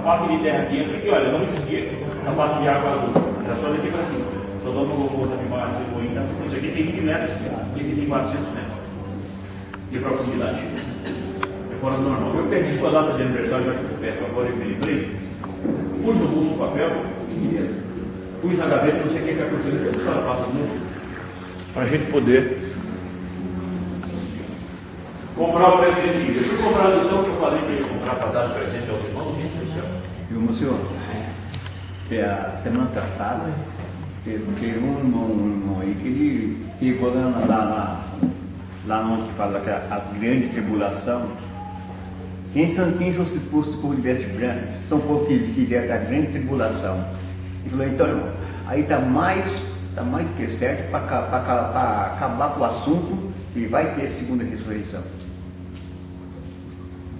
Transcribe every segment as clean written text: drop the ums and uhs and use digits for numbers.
A parte de terra que entra aqui, olha, não existia essa parte de água azul. Já só daqui para cima. Só dando um pouco de imagem de ruína. Isso aqui tem 20 metros e aqui tem 400 metros de profundidade. É fora do normal. Eu peguei sua data de aniversário, já que eu peço agora e lembrei. Pus no bolso o papel, pus na gaveta, não sei o que é aconteceu. A senhora passa muito para a gente poder comprar o presente. Eu fui comprar a lição que eu falei que ia comprar para dar presente aos irmãos, gente do céu. Meu senhor, a semana passada, teve um irmão aí que ele pegou lá onde que fala as grandes tribulações. Quem são os povo de veste branca? São o povo que vieram da grande tribulação. Ele falou, então, irmão, aí está mais do que certo para acabar com o assunto e vai ter segunda ressurreição.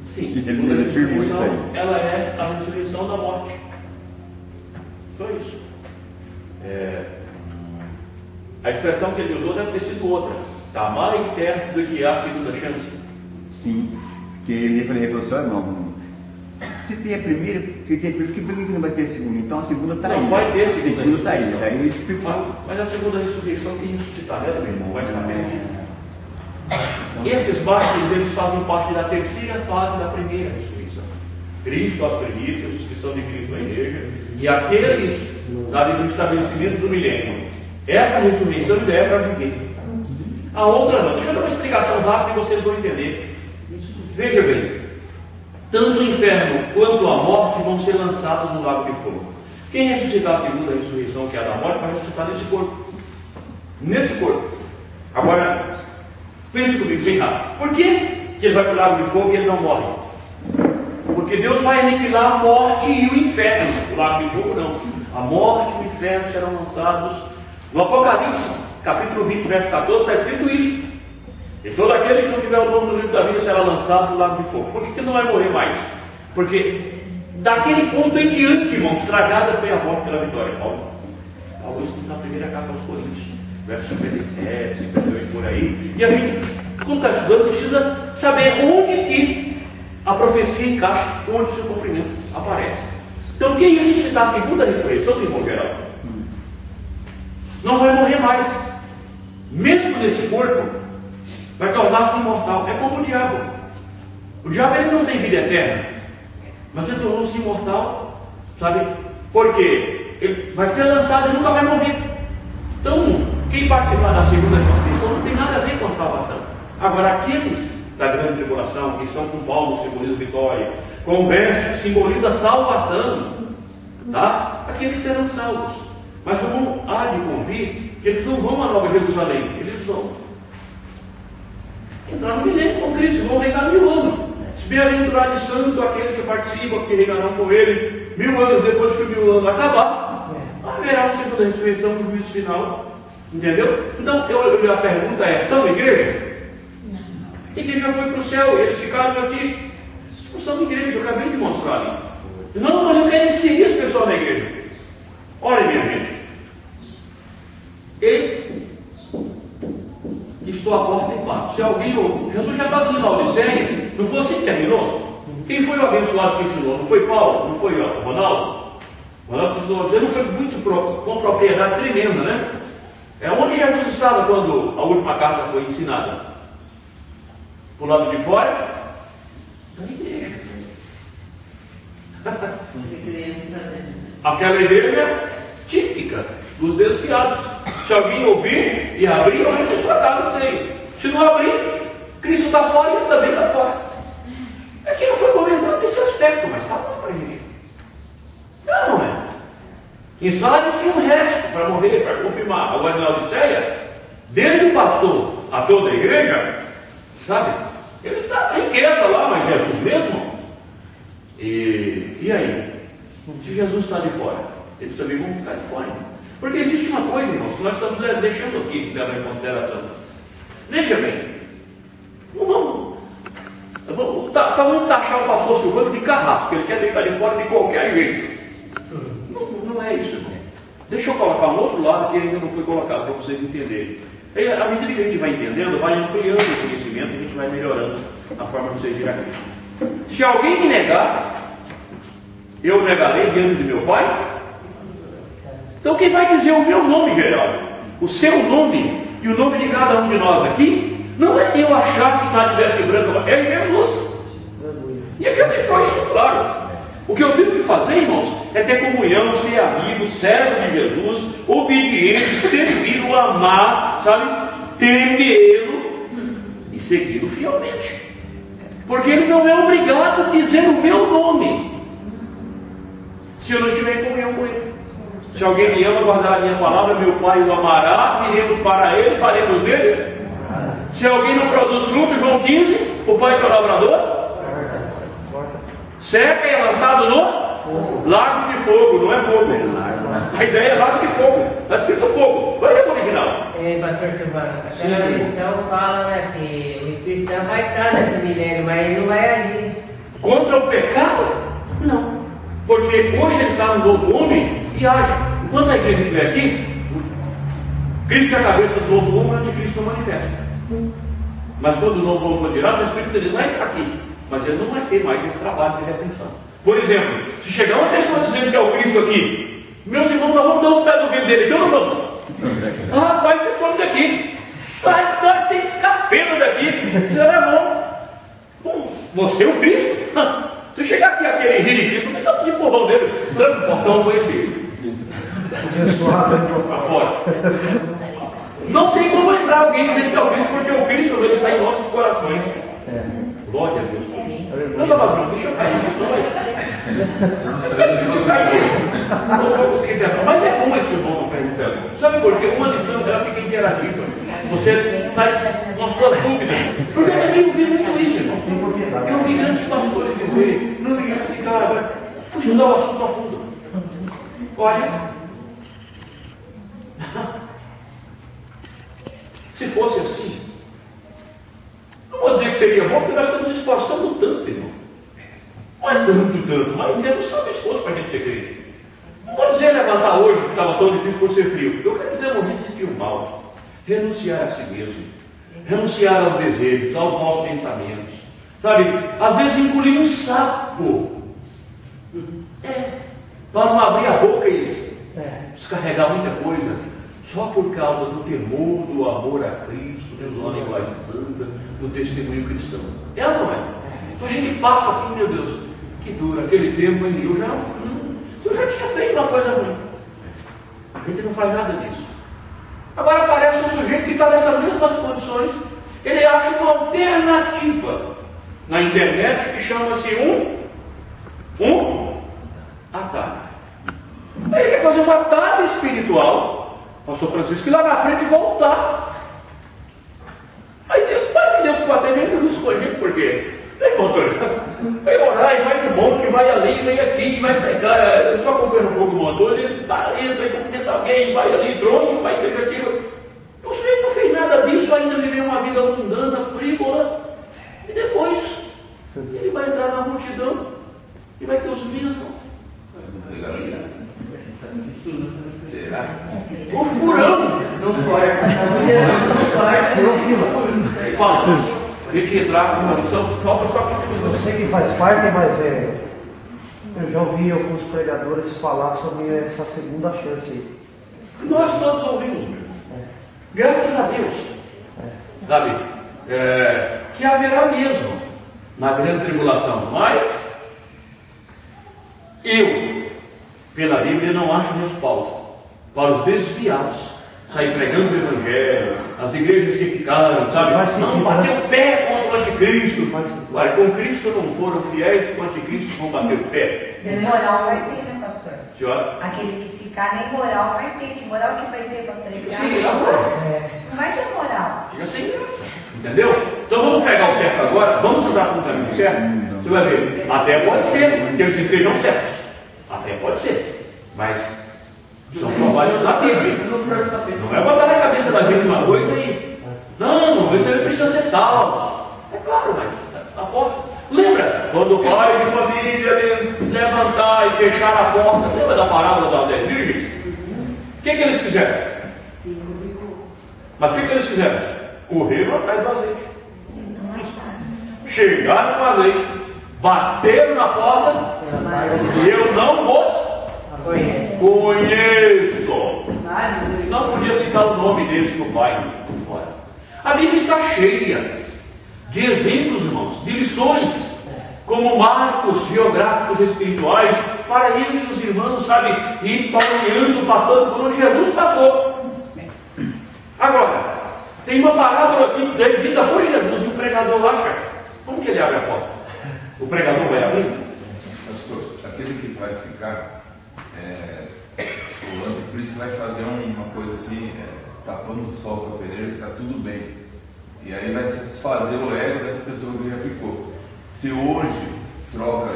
Sim, a segunda ressurreição, ela é a ressurreição da morte. Só isso. A expressão que ele usou deve ter sido outra. Está mais certo do que a segunda chance. Sim, porque ele falou assim, irmão, se tem a primeira, que não vai ter a segunda? Então a segunda está aí. Não vai ter a segunda está aí. Daí ele explicou. Mas a segunda ressurreição, quem ressuscitar nela, meu irmão, vai estar perdido. Esses mártires, eles fazem parte da terceira fase da primeira ressurreição. Cristo, as primícias, os que são de Cristo na igreja, e aqueles, sabe, do estabelecimento do milênio. Essa ressurreição ainda é para viver. A outra não. Deixa eu dar uma explicação rápida e vocês vão entender. Veja bem, tanto o inferno quanto a morte vão ser lançados no lago de fogo. Quem ressuscitar a segunda ressurreição, que é a da morte, vai ressuscitar nesse corpo. Nesse corpo. Agora, pense comigo bem rápido. Por que ele vai para o lago de fogo e ele não morre? Porque Deus vai aniquilar a morte e o inferno. O lago de fogo não. A morte e o inferno serão lançados. No Apocalipse, capítulo 20, verso 14, está escrito isso. E todo aquele que não tiver o nome no livro da vida será lançado no lago de fogo. Por que não vai morrer mais? Porque daquele ponto em diante, irmãos, estragada foi a morte pela vitória. Paulo isso na primeira carta aos Coríntios, verso 57, 58, por aí. E a gente, quando está estudando, precisa saber onde que a profecia encaixa, onde o seu cumprimento aparece. Então, quem ressuscitar a segunda ressurreição do irmão Geraldo não vai morrer mais. Mesmo nesse corpo, vai tornar-se imortal. É como o diabo. O diabo, ele não tem vida eterna, mas ele tornou-se imortal, sabe? Porque ele vai ser lançado e nunca vai morrer. Então, quem participar da segunda ressurreição não tem nada a ver com a salvação. Agora, aqueles da grande tribulação, que estão com Paulo, que simboliza vitória, com vestes, que simboliza a salvação, tá? Aqueles serão salvos. Mas não há de convir que eles não vão a Nova Jerusalém, eles vão entrar no milênio com Cristo, vão reinar 1000 anos. Se bem-aventurado e santo aquele que participa, que reinarão com ele 1000 anos depois que o 1000 anos acabar. Haverá uma segunda ressurreição no juízo final. Entendeu? Então, a pergunta é: são igreja? A igreja foi para o céu e eles ficaram aqui. Não são igreja, eu acabei de mostrar ali. Não, mas eu quero inserir esse pessoal na igreja. Olha, minha gente, eis que estou à porta e bato. Se alguém ouve, Jesus já está dando na Odisseia, não foi assim que terminou? Quem foi o abençoado que ensinou? Não foi Paulo? Não foi o Ronaldo? O Ronaldo que ensinou, não foi muito com propriedade tremenda, né? É onde Jesus estava quando a última carta foi ensinada? Por lado de fora da igreja. Aquela igreja típica dos desfiados. Se alguém ouvir e abrir, eu entro em sua casa sem. Se não abrir, Cristo está fora e ele também está fora. Aqui não foi comentado nesse aspecto, mas está bom para a gente. Não é? Em Sardes tinha um resto para morrer, para confirmar. Agora na Odisseia, desde o pastor a toda a igreja, sabe? Ele está a riqueza lá, mas Jesus mesmo. E aí? Se Jesus está de fora, eles também vão ficar de fora. Porque existe uma coisa, irmãos, que nós estamos deixando aqui de levar em consideração. Veja bem, não vamos taxar o pastor Silvano de carrasco, ele quer deixar de fora de qualquer jeito. Não é isso, irmão. Deixa eu colocar um outro lado que ainda não foi colocado para vocês entenderem. E, à medida que a gente vai entendendo, vai ampliando o conhecimento e a gente vai melhorando a forma de vocês virem a Cristo. Se alguém me negar, eu negarei diante de meu Pai? Então quem vai dizer o meu nome, Geraldo, o seu nome e o nome de cada um de nós aqui, não é eu achar que está de veste branca, é Jesus. E ele já deixou isso claro. O que eu tenho que fazer, irmãos, é ter comunhão, ser amigo, servo de Jesus, obediente, servi-lo, amar, sabe, temê-lo e segui-lo fielmente. Porque ele não é obrigado a dizer o meu nome se eu não estiver em comunhão com ele. Se alguém me ama, guardará a minha palavra, meu Pai o amará, viremos para ele, faremos dele. Se alguém não produz fruto, João 15, o Pai que é o lavrador seca e é lançado no lago de fogo, não é fogo. A ideia é lago de fogo, está escrito fogo, vai ler o original. Pastor Silvano, aquela lição fala, né, que o Espírito Santo vai estar nesse milênio, mas ele não vai agir. Contra o pecado? Não. Porque hoje ele está no novo homem e age. Enquanto a igreja estiver aqui, Cristo é a cabeça do novo homem, o anticristo não manifesta. Mas quando o novo homem for tirado, o Espírito ele vai estar aqui. Mas ele não vai ter mais esse trabalho de retenção. Por exemplo, se chegar uma pessoa dizendo que é o Cristo aqui, meus irmãos, nós vamos dar os pés do ouvido dele, que eu não vamos. Ah, rapaz, você some daqui. Sai, você escafeda daqui. Você é o Cristo? Se chegar aqui aquele rir de Cristo, não dá para os empurrão dele. Tranca o portão com esse. Para fora. Não tem como entrar alguém dizendo que é o Cristo, porque o Cristo ele está em nossos corações. Glória a Deus. Não, deixa eu cair, não vou conseguir terminar. Mas é bom esse irmão perguntando. Sabe por quê? Uma lição dela fica interativa. Você sai com as suas dúvidas. Porque eu também ouvi muito isso, irmão. Eu ouvi grandes pastores dizer, não me ficar, fui estudar o assunto a fundo. Olha, se fosse assim, não vou dizer que seria bom, porque nós estamos esforçando tanto, irmão. Não é tanto, mas é só um esforço para a gente ser crente. Não vou dizer levantar hoje, que estava tão difícil por ser frio. Eu quero dizer, não me sentir mal. Renunciar a si mesmo. Renunciar aos desejos, aos maus pensamentos. Sabe, às vezes engolir um sapo. Para não abrir a boca e descarregar muita coisa. Só por causa do temor, do amor a Cristo, do nome igual santa, do testemunho cristão. É ou não é? Então a gente passa assim, meu Deus, que dura aquele tempo aí. Eu já tinha feito uma coisa ruim. A gente não faz nada disso. Agora aparece um sujeito que está nessas mesmas condições. Ele acha uma alternativa na internet que chama-se um atalho. Ele quer fazer um atalho espiritual. Pastor Francisco, ir lá na frente e voltar. Aí Deus ficou até meio justo com a gente, porque vem motor, vai orar e vai no monte, vai ali, vem aqui, vai pregar. Eu estou acompanhando um pouco o motor, ele entra e cumprimenta alguém, vai ali, trouxe, vai igreja aqui. O sujeito não fez nada disso, ainda viveu uma vida mundana, frívola, e depois ele vai entrar na multidão e vai ter os mesmos. Será? O furão não pode. Fala, a gente entrar com uma lição, só que eu sei que faz parte, mas eu já ouvi alguns pregadores falar sobre essa segunda chance aí. Nós todos ouvimos, graças a Deus, sabe, que haverá mesmo na grande tribulação, mas eu, pela Bíblia, não acho respaldo para os desviados sair pregando o Evangelho, as igrejas que ficaram, sabe, não bater o pé contra o anticristo. Olha, com Cristo não foram fiéis, com o anticristo vão bater o pé. Nem moral vai ter, né, pastor? Senhora? Aquele que ficar, nem moral vai ter. Que moral que vai ter para pregar? Sim, não vai ter moral. Fica sem graça, entendeu? Então vamos pegar o certo agora, vamos andar com o caminho certo. Você vai ver, até pode ser que eles estejam certos, até pode ser, mas são provados na Bíblia. Não é botar na cabeça da gente uma coisa e não, você precisa ser salvo. É claro, mas a porta. Lembra quando o pai de família levantar e fechar a porta? Lembra da parábola das 10 virgens? O que eles fizeram? Mas o que eles fizeram? Correram atrás do azeite. Chegaram com o azeite, bateram na porta Eu não vos conheço. Não podia citar o nome deles no pai. A Bíblia está cheia de exemplos, irmãos, de lições, como marcos geográficos espirituais, para ele e os irmãos, sabe, ir palmeando, passando por onde Jesus passou. Agora, tem uma parábola aqui dita por Jesus, e o pregador acha, como que ele abre a porta? O pregador vai abrir? Pastor, aquele que vai ficar, o anticristo vai fazer uma coisa assim, tapando o sol com a peneira, que está tudo bem. E aí vai satisfazer o ego dessa pessoa que já ficou. Se hoje troca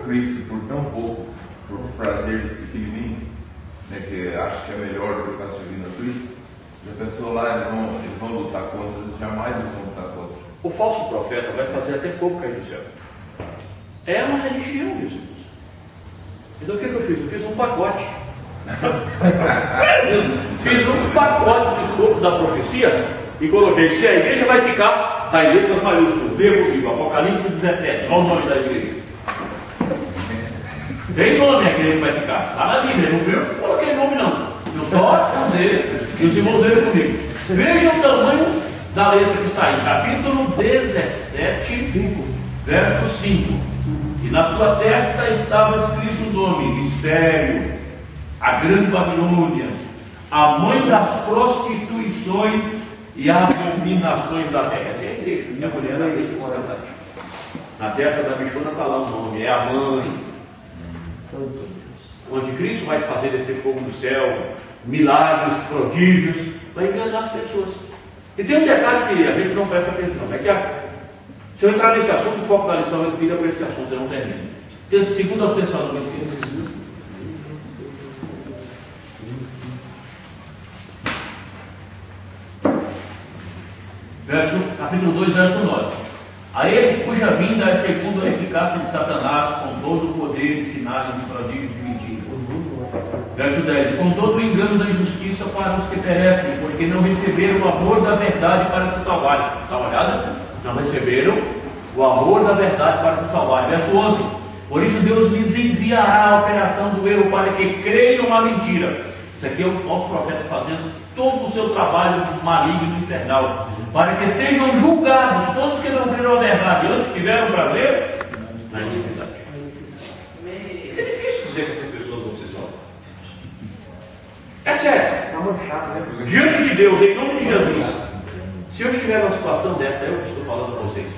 Cristo por tão pouco, por prazeres pequenininhos, né, que acha que é melhor do que estar servindo a Cristo, já pensou lá, eles vão lutar contra, jamais eles vão lutar contra. O falso profeta vai fazer até fogo cair do céu. É uma religião, meus irmãos. Então o que eu fiz? Eu fiz um pacote. Fiz um pacote do escopo da profecia e coloquei: se a igreja vai ficar, está em letras maiúsculas, verbo vivo, Apocalipse 17, qual o nome da igreja? Tem nome a igreja que vai ficar, lá na Bíblia, não viu? Não coloquei nome não, eu só usei, e os irmãos leram comigo. Veja o tamanho da letra que está aí, capítulo 17, verso 5. E na sua testa estava escrito o nome: Mistério, a grande Babilônia, a mãe das prostituições e abominações da terra. Essa é a igreja, é a mulher da igreja, por verdade. Na testa da bichona está lá o nome, é a mãe. O anticristo vai fazer descer fogo do céu, milagres, prodígios, vai enganar as pessoas. E tem um detalhe que a gente não presta atenção, é que se eu entrar nesse assunto, o foco da lição eu fica para esse assunto, eu não termino. Segundo aos Tessalonicenses, capítulo 2, verso 9. A esse cuja vinda é segundo a eficácia de Satanás, com todo o poder de sinais e prodígios de mentira. Verso 10. Com todo o engano da injustiça para os que perecem, porque não receberam o amor da verdade para se salvarem. Dá uma olhada? Não receberam o amor da verdade para se salvarem. Verso 11. Por isso Deus lhes enviará a operação do erro para que creiam a mentira. Isso aqui é o falso profeta fazendo todo o seu trabalho maligno e infernal, para que sejam julgados todos que não creram a verdade, antes tiveram prazer na iniquidade. É difícil dizer que essas pessoas vão ser salvas. É sério. Está manchado, né? Diante de Deus, em nome de Jesus, se eu estiver numa situação dessa, eu que estou falando para vocês,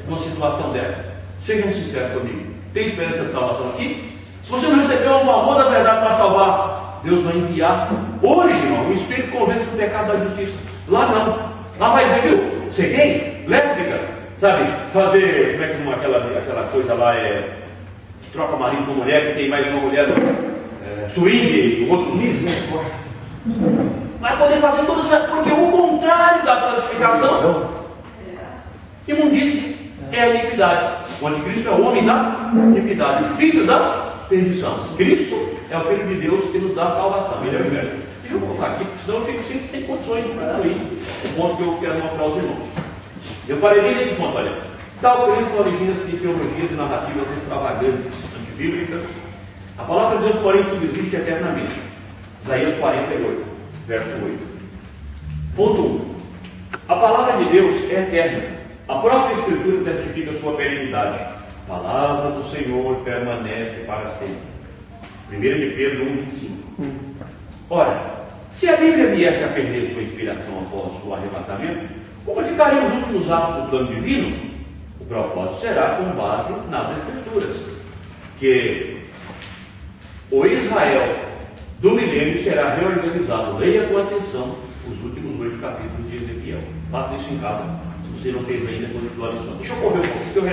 numa situação dessa, sejam sinceros comigo. Tem esperança de salvação aqui? Se você não recebeu o amor da verdade para salvar, Deus vai enviar hoje, irmão, o Espírito convence do pecado da justiça. Lá não. Lá vai dizer, viu? Ser gay, lésbica, sabe? Fazer, como é que aquela coisa lá que troca marido com mulher, que tem mais uma mulher, swing, o outro misericórdia. Vai poder fazer tudo isso, porque o contrário da santificação, imundícia, é a iniquidade. O anticristo é o homem da iniquidade, o filho da perdição. Cristo é o Filho de Deus que nos dá a salvação. Ele é o inverso. Deixa eu colocar aqui, senão eu fico sem condições de concluir o ponto que eu quero mostrar aos irmãos. Eu parei nesse ponto, olha. Tal crença origina-se de teologias e narrativas extravagantes, antibíblicas. A palavra de Deus, porém, subsiste eternamente. Isaías 48, verso 8. Ponto 1. A palavra de Deus é eterna. A própria Escritura testifica sua perenidade. A palavra do Senhor permanece para sempre. 1 de Pedro 1,25. Ora, se a Bíblia viesse a perder sua inspiração após o arrebatamento, como ficariam os últimos atos do plano divino? O propósito será com base nas Escrituras, que o Israel do milênio será reorganizado. Leia com atenção os últimos 8 capítulos de Ezequiel. Faça isso em casa. Se você não fez ainda, continue a lição. Deixa eu correr um pouco, porque eu